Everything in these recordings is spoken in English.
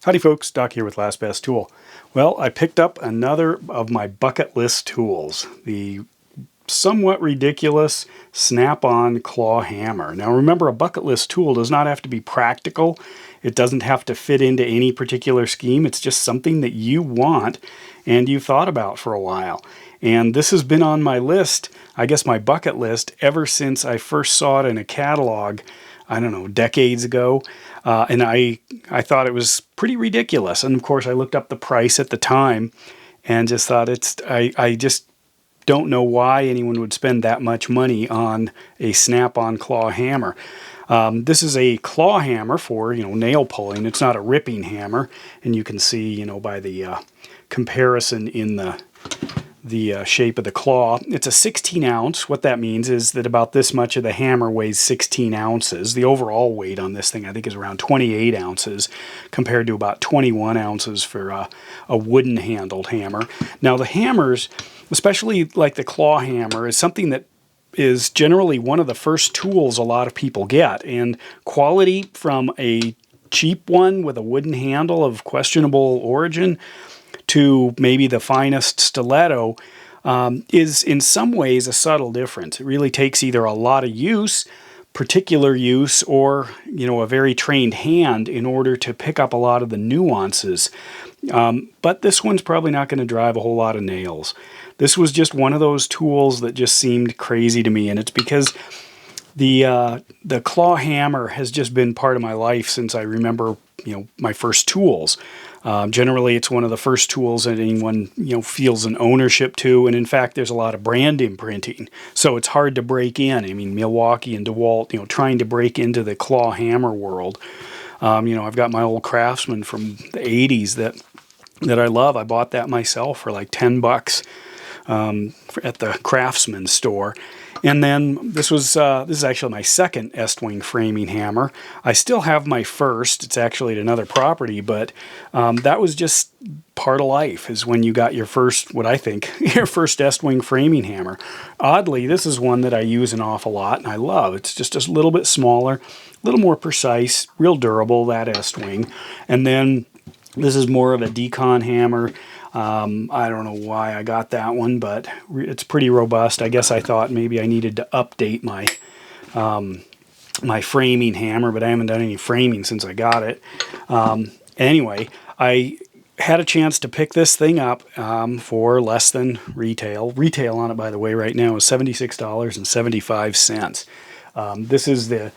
Howdy folks, Doc here with Last Best Tool. Well, I picked up another of my bucket list tools, the somewhat ridiculous snap-on claw hammer. Now remember, a bucket list tool does not have to be practical. It doesn't have to fit into any particular scheme. It's just something that you want and you've thought about for a while. And this has been on my list, I guess my bucket list, ever since I first saw it in a catalog, I don't know, decades ago. And I thought it was pretty ridiculous. And of course, I looked up the price at the time and just thought I just don't know why anyone would spend that much money on a snap-on claw hammer. This is a claw hammer for, nail pulling. It's not a ripping hammer. And you can see, by the comparison in the shape of the claw. It's a 16 ounce. What that means is that about this much of the hammer weighs 16 ounces. The overall weight on this thing I think is around 28 ounces compared to about 21 ounces for a wooden handled hammer. Now the hammers, especially like the claw hammer, is something that is generally one of the first tools a lot of people get, and quality from a cheap one with a wooden handle of questionable origin to maybe the finest stiletto is in some ways a subtle difference. It really takes either a lot of use, particular use, or a very trained hand in order to pick up a lot of the nuances. But this one's probably not going to drive a whole lot of nails. This was just one of those tools that just seemed crazy to me, and it's because the claw hammer has just been part of my life since I remember my first tools. Generally, it's one of the first tools that anyone feels an ownership to, and in fact, there's a lot of brand imprinting, so it's hard to break in. I mean, Milwaukee and DeWalt, trying to break into the claw hammer world. I've got my old Craftsman from the '80s that I love. I bought that myself for like $10 at the Craftsman store. And then this is actually my second Estwing framing hammer. I still have my first. It's actually at another property, but that was just part of life, is when you got your first, what I think, your first Estwing framing hammer. Oddly, this is one that I use an awful lot and I love. It's just a little bit smaller, a little more precise, real durable, that Estwing. And then this is more of a decon hammer. I don't know why I got that one, but it's pretty robust. I guess I thought maybe I needed to update my my framing hammer, but I haven't done any framing since I got it. Anyway, I had a chance to pick this thing up for less than retail. Retail on it, by the way, right now is $76.75. This is the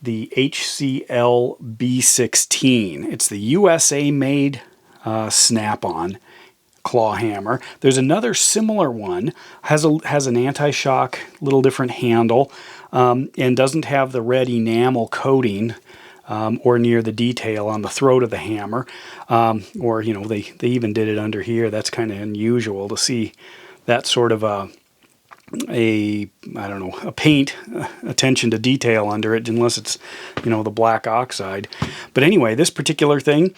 HCL B16. It's the USA-made snap-on claw hammer. There's another similar one, has an anti-shock, little different handle, and doesn't have the red enamel coating or near the detail on the throat of the hammer. Or they even did it under here. That's kind of unusual to see that sort of a paint attention to detail under it, unless it's the black oxide. But anyway, this particular thing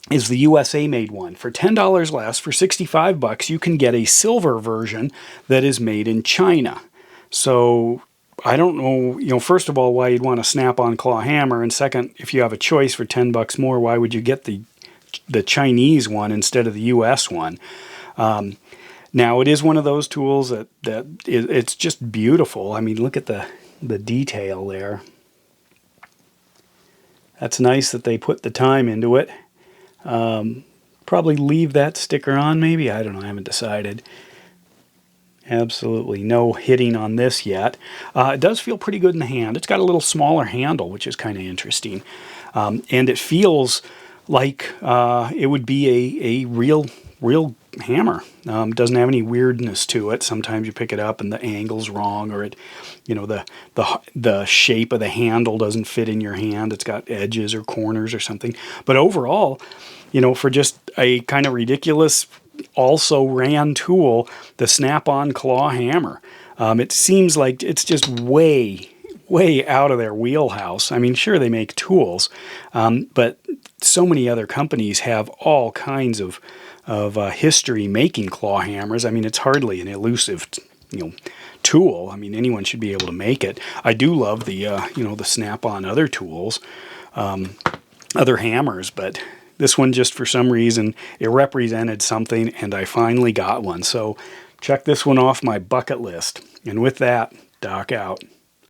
is the USA made one. For $10 less, for $65, you can get a silver version that is made in China. So I don't know, first of all, why you'd want a snap-on claw hammer, and second, if you have a choice for $10 more, why would you get the Chinese one instead of the US one? Now, it is one of those tools that it's just beautiful. I mean, look at the detail there. That's nice that they put the time into it. Probably leave that sticker on, maybe. I don't know. I haven't decided. Absolutely no hitting on this yet. It does feel pretty good in the hand. It's got a little smaller handle, which is kind of interesting. And it feels like it would be a real hammer. Doesn't have any weirdness to it. Sometimes you pick it up and the angle's wrong, or the shape of the handle doesn't fit in your hand. It's got edges or corners or something. But overall, for just a kind of ridiculous, also ran tool, the snap-on claw hammer, it seems like it's just way out of their wheelhouse. I mean, sure, they make tools, but so many other companies have all kinds of history making claw hammers. I mean, it's hardly an elusive, tool. I mean, anyone should be able to make it. I do love the, the snap-on other tools. other hammers, but this one, just for some reason, it represented something, and I finally got one. So check this one off my bucket list. And with that, Doc out.